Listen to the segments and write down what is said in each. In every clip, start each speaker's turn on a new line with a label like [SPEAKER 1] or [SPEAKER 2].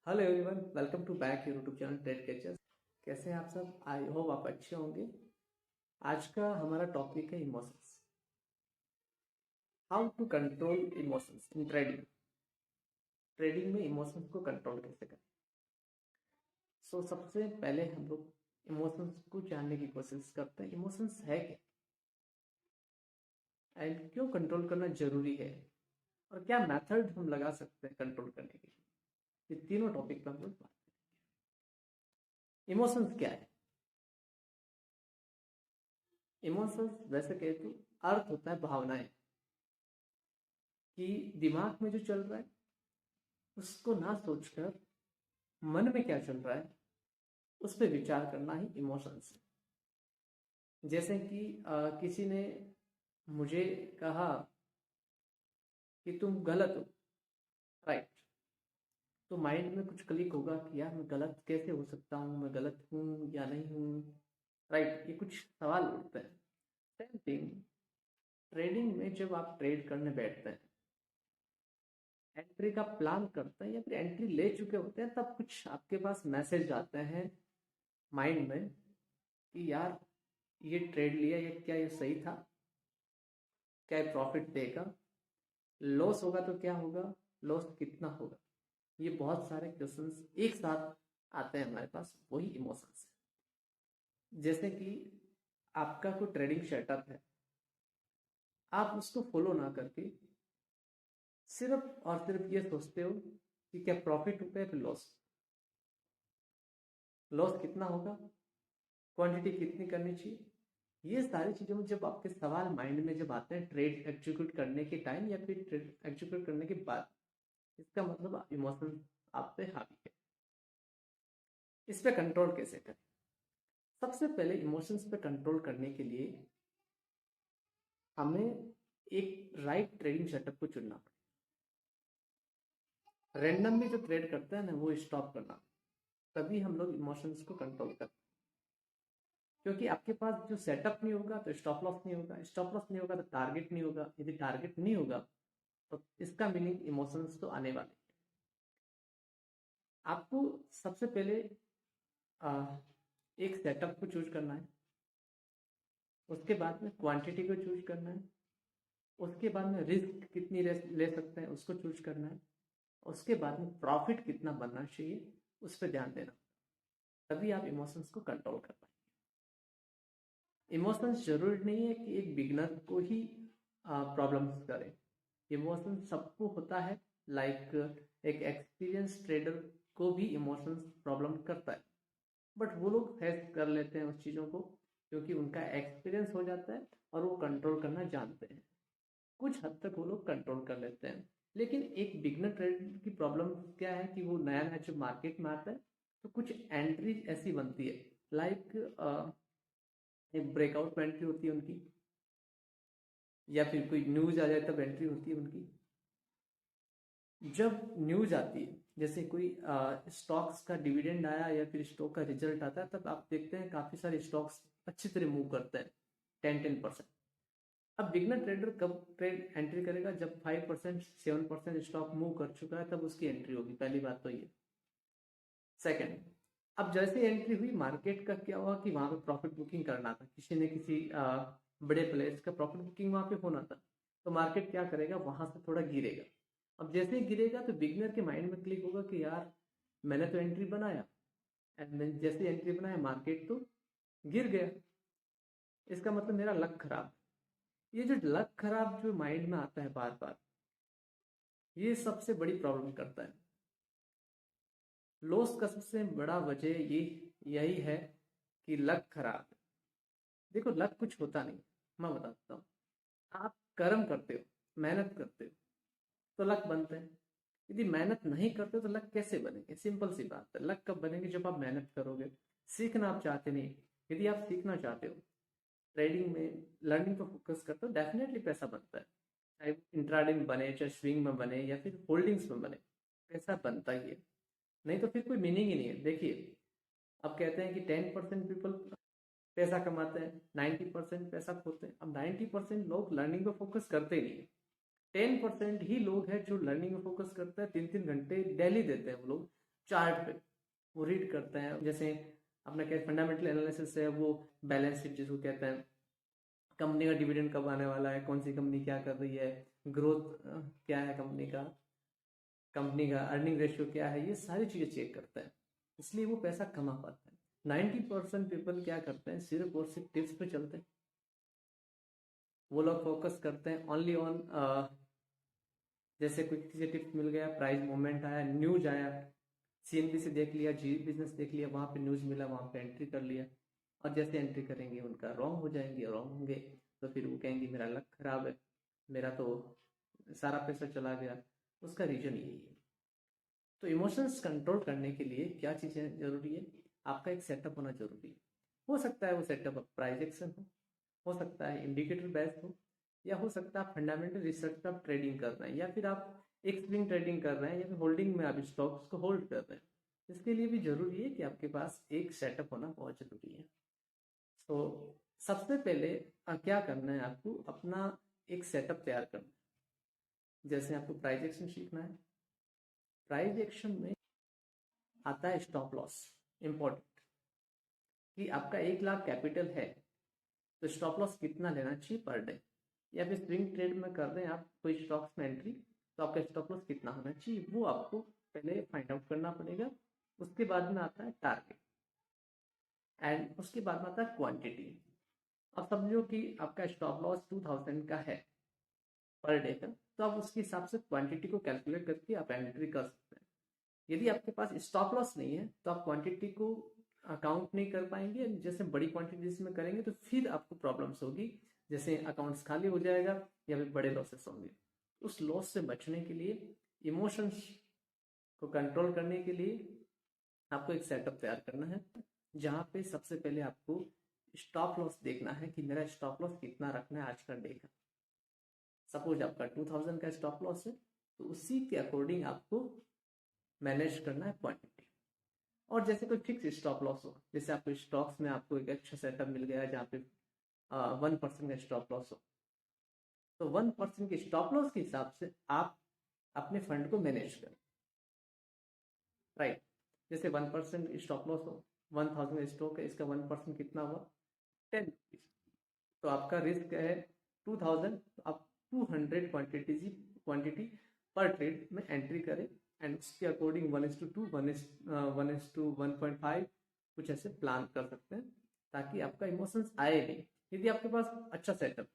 [SPEAKER 1] Hello everyone, welcome to back YouTube channel Trade Catchers. कैसे हैं आप सब? आई होप आप अच्छे होंगे। आज का हमारा टॉपिक है emotions. How to control emotions in trading. Trading में इमोशंस को कंट्रोल कैसे करें। सबसे पहले हम लोग इमोशंस को जानने की कोशिश करते हैं। इमोशंस है क्या एंड क्यों कंट्रोल करना जरूरी है, और क्या मेथड हम लगा सकते हैं कंट्रोल करने के लिए। ये तीनों टॉपिक पर हम लोग बात करेंगे। इमोशंस क्या है? इमोशंस वैसे कहे तो अर्थ होता है भावनाएं, कि दिमाग में जो चल रहा है उसको ना सोचकर मन में क्या चल रहा है उस पर विचार करना ही इमोशंस है। जैसे कि किसी ने मुझे कहा कि तुम गलत हो, राइट। तो माइंड में कुछ क्लिक होगा कि यार मैं गलत कैसे हो सकता हूँ, मैं गलत हूँ या नहीं हूँ, राइट। ये कुछ सवाल उठते हैं। सेम थिंग ट्रेडिंग में, जब आप ट्रेड करने बैठते हैं, एंट्री का प्लान करते हैं या फिर एंट्री ले चुके होते हैं, तब कुछ आपके पास मैसेज आते हैं माइंड में कि यार ये ट्रेड लिया, ये क्या ये सही था, क्या ये प्रॉफिट देगा, लॉस होगा तो क्या होगा, लॉस कितना होगा। ये बहुत सारे क्वेश्चंस एक साथ आते हैं हमारे पास, वही इमोशंस है। जैसे कि आपका कोई ट्रेडिंग सेटअप है, आप उसको फॉलो ना करके सिर्फ और सिर्फ ये सोचते हो कि क्या प्रॉफिट होगा या फिर लॉस, लॉस कितना होगा, क्वांटिटी कितनी करनी चाहिए। ये सारी चीजों में जब आपके सवाल माइंड में जब आते हैं ट्रेड एग्जीक्यूट करने के टाइम या फिर ट्रेड एग्जीक्यूट करने के बाद, इसका मतलब इमोशन आप पे हावी है। इस पे कंट्रोल कैसे करें? सबसे पहले इमोशंस पे कंट्रोल करने के लिए हमें एक राइट ट्रेडिंग सेटअप को चुनना पड़ेगा। रैंडमली जो ट्रेड करते हैं ना, वो स्टॉप करना, तभी हम लोग इमोशंस को कंट्रोल करते हैं। क्योंकि आपके पास जो सेटअप नहीं होगा तो स्टॉप लॉस नहीं होगा, स्टॉप लॉस नहीं होगा तो टारगेट नहीं होगा, यदि टारगेट नहीं होगा तो इसका मीनिंग इमोशंस तो आने वाले। आपको सबसे पहले एक सेटअप को चूज करना है, उसके बाद में क्वांटिटी को चूज करना है, उसके बाद में रिस्क कितनी ले सकते हैं उसको चूज करना है, उसके बाद में प्रॉफिट कितना बनना चाहिए उस पर ध्यान देना, तभी आप इमोशंस को कंट्रोल कर पाएंगे। इमोशंस जरूरी नहीं है कि एक बिगनर को ही प्रॉब्लम्स करे। इमोशंस सबको होता है, लाइक एक एक्सपीरियंस ट्रेडर को भी इमोशंस प्रॉब्लम करता है, बट वो लोग फेस कर लेते हैं उस चीज़ों को, क्योंकि उनका एक्सपीरियंस हो जाता है और वो कंट्रोल करना जानते हैं। कुछ हद तक वो लोग कंट्रोल कर लेते हैं। लेकिन एक बिगनर ट्रेडर की प्रॉब्लम क्या है कि वो नया नया जब मार्केट में आता है तो कुछ एंट्रीज ऐसी बनती है, लाइक एक ब्रेकआउट एंट्री होती है उनकी, या फिर कोई न्यूज आ जाए तब एंट्री होती है उनकी। जब न्यूज आती है, जैसे कोई स्टॉक्स का डिविडेंड आया या फिर स्टॉक का रिजल्ट आता है, तब आप देखते हैं काफी सारे स्टॉक्स अच्छी तरह मूव करते हैं, 10-10%। अब बिगनर ट्रेडर कब ट्रेड एंट्री करेगा? जब 5% 7% स्टॉक मूव कर चुका है, तब उसकी एंट्री होगी। पहली बात तो ये। सेकंड, अब जैसे एंट्री हुई, मार्केट का क्या हुआ कि वहां पे प्रॉफिट बुकिंग करना था, किसी ने किसी बड़े प्लेयर्स का प्रॉफिट बुकिंग वहां पे होना था, तो मार्केट क्या करेगा, वहां से थोड़ा गिरेगा। अब जैसे ही गिरेगा तो बिगनर के माइंड में क्लिक होगा कि यार मैंने तो एंट्री बनाया, एंड जैसे एंट्री बनाया मार्केट तो गिर गया, इसका मतलब मेरा लक खराब। ये जो लक खराब जो माइंड में आता है बार बार, ये सबसे बड़ी प्रॉब्लम करता है। लॉस का सबसे बड़ा वजह ये यही है कि लक खराब है। देखो, लक कुछ होता नहीं, मैं बताता हूँ। आप कर्म करते हो, मेहनत करते हो, तो लक बनते हैं। यदि मेहनत नहीं करते तो लक कैसे बनेंगे? सिंपल सी बात है, लक कब बनेंगे? जब आप मेहनत करोगे। सीखना आप चाहते नहीं, यदि आप सीखना चाहते हो, ट्रेडिंग में लर्निंग पर फोकस करते हो, डेफिनेटली पैसा बनता है। चाहे इंट्राडे में बने, चाहे स्विंग में बने, या फिर होल्डिंग्स में बने, पैसा बनता ही है। नहीं तो फिर कोई मीनिंग ही नहीं है। देखिए, अब कहते हैं कि 10% पीपल पैसा कमाते हैं, 90% पैसा खोते हैं। अब 90% लोग लर्निंग पे फोकस करते ही नहीं है। 10% ही लोग हैं जो लर्निंग में फोकस करते हैं, 3-3 घंटे डेली देते हैं वो लोग चार्ट पे वो रीड करते हैं। जैसे अपना क्या फंडामेंटल एनालिसिस है, वो बैलेंस शीट जिसको कहते हैं, कंपनी का डिविडेंड कब आने वाला है, कौन सी कंपनी क्या कर रही है, ग्रोथ क्या है कंपनी का अर्निंग रेशियो क्या है, ये सारी चीजें चेक करता है। इसलिए वो पैसा कमा पाता है। 90% पीपल क्या करते हैं, सिर्फ और सिर्फ टिप्स पे चलते हैं। वो लोग फोकस करते हैं ओनली ऑन, जैसे कोई किसी टिप्स मिल गया, प्राइस मूवमेंट आया, न्यूज आया, CNBC देख लिया, जी बिजनेस देख लिया, वहां पे न्यूज मिला, वहां पे एंट्री कर लिया। और जैसे एंट्री करेंगे उनका रॉन्ग हो जाएंगे, रॉन्ग होंगे तो फिर वो कहेंगे मेरा लक खराब है, मेरा तो सारा पैसा चला गया। उसका रीजन यही है। तो इमोशंस कंट्रोल करने के लिए क्या चीजें जरूरी है, आपका एक सेटअप होना जरूरी है। हो सकता है वो सेटअप प्राइस एक्शन हो सकता है इंडिकेटर बेस्ड हो, या हो सकता है फंडामेंटल रिसर्च पे आप ट्रेडिंग कर रहे हैं, या फिर आप एक स्विंग ट्रेडिंग कर रहे हैं, या फिर होल्डिंग में आप स्टॉक्स को होल्ड कर रहे हैं। इसके लिए भी जरूरी है कि आपके पास एक सेटअप होना बहुत जरूरी है। तो सबसे पहले क्या करना है, आपको अपना एक सेटअप तैयार करना है। जैसे आपको प्राइस एक्शन सीखना है, प्राइस एक्शन में आता है स्टॉप लॉस। इंपॉर्टेंट कि आपका 1 लाख कैपिटल है तो स्टॉप लॉस कितना लेना चाहिए पर डे, या फिर स्विंग ट्रेड में कर रहे हैं आप कोई स्टॉक्स में एंट्री, तो आपका स्टॉप लॉस कितना होना चाहिए वो आपको पहले फाइंड आउट करना पड़ेगा। उसके बाद में आता है टारगेट, एंड उसके बाद में आता है क्वांटिटी। अब समझो कि आपका स्टॉप लॉस 2000 का है पर डे का, तो आप उसके हिसाब से क्वांटिटी को कैलकुलेट करके आप एंट्री कर सकते हैं। यदि आपके पास स्टॉप लॉस नहीं है तो आप क्वांटिटी को अकाउंट नहीं कर पाएंगे। जैसे बड़ी क्वांटिटीज में करेंगे तो फिर आपको प्रॉब्लम्स होगी, जैसे अकाउंट्स खाली हो जाएगा या फिर बड़े लॉसेस होंगे। उस लॉस से बचने के लिए, इमोशंस को कंट्रोल करने के लिए आपको एक सेटअप तैयार करना है, जहां पे सबसे पहले आपको स्टॉप लॉस देखना है कि मेरा स्टॉप लॉस कितना रखना है आज का डे का। सपोज आपका 2000 का स्टॉप लॉस है तो उसी के अकॉर्डिंग आपको मैनेज करना है क्वांटिटी। और जैसे कोई फिक्स स्टॉप लॉस हो, जैसे आपको स्टॉक्स में आपको एक अच्छा सेटअप मिल गया है जहाँ पे 1% का स्टॉप लॉस हो, तो 1% के स्टॉप लॉस के हिसाब से आप अपने फंड को मैनेज करें। राइट, जैसे 1% स्टॉप लॉस हो, 1000 स्टॉक है, इसका 1% कितना हुआ 10 रुपीज, तो आपका रिस्क है 2000, तो आप 200 क्वांटिटी पर ट्रेड में एंट्री करें, एंड उसके अकॉर्डिंग 1:2 1:1.5 कुछ ऐसे प्लान कर सकते हैं, ताकि आपका इमोशंस आए नहीं। यदि आपके पास अच्छा सेटअप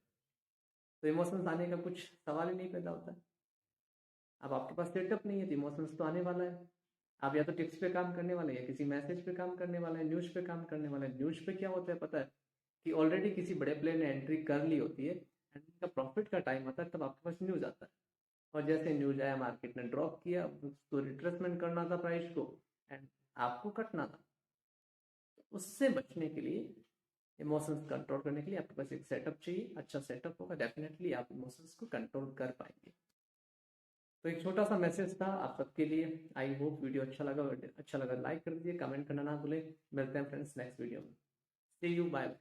[SPEAKER 1] तो इमोशंस आने का कुछ सवाल ही नहीं पैदा होता है। अब आपके पास सेटअप नहीं है तो इमोशंस तो आने वाला है। आप या तो टिप्स पे काम करने वाले, या किसी मैसेज पे काम करने वाला है, न्यूज पे काम करने वाला है। न्यूज पे क्या होता है पता है, कि ऑलरेडी किसी बड़े प्लेयर ने एंट्री कर ली होती है, एंड उनका प्रॉफिट का टाइम आता है, तब आपके पास न्यूज आता है। और जैसे न्यूज आया, मार्केट ने ड्रॉप किया, उसको रिट्रेसमेंट करना था प्राइस को, एंड आपको कटना था। उससे बचने के लिए, इमोशंस कंट्रोल करने के लिए आपके पास एक सेटअप चाहिए। अच्छा सेटअप होगा, डेफिनेटली आप इमोशंस को कंट्रोल कर पाएंगे। तो एक छोटा सा मैसेज था आप सबके लिए। आई होप वीडियो अच्छा लगा लाइक कर दीजिए, कमेंट करना ना भूलें। मिलते हैं फ्रेंड्स नेक्स्ट वीडियो में। सी यू, बाय।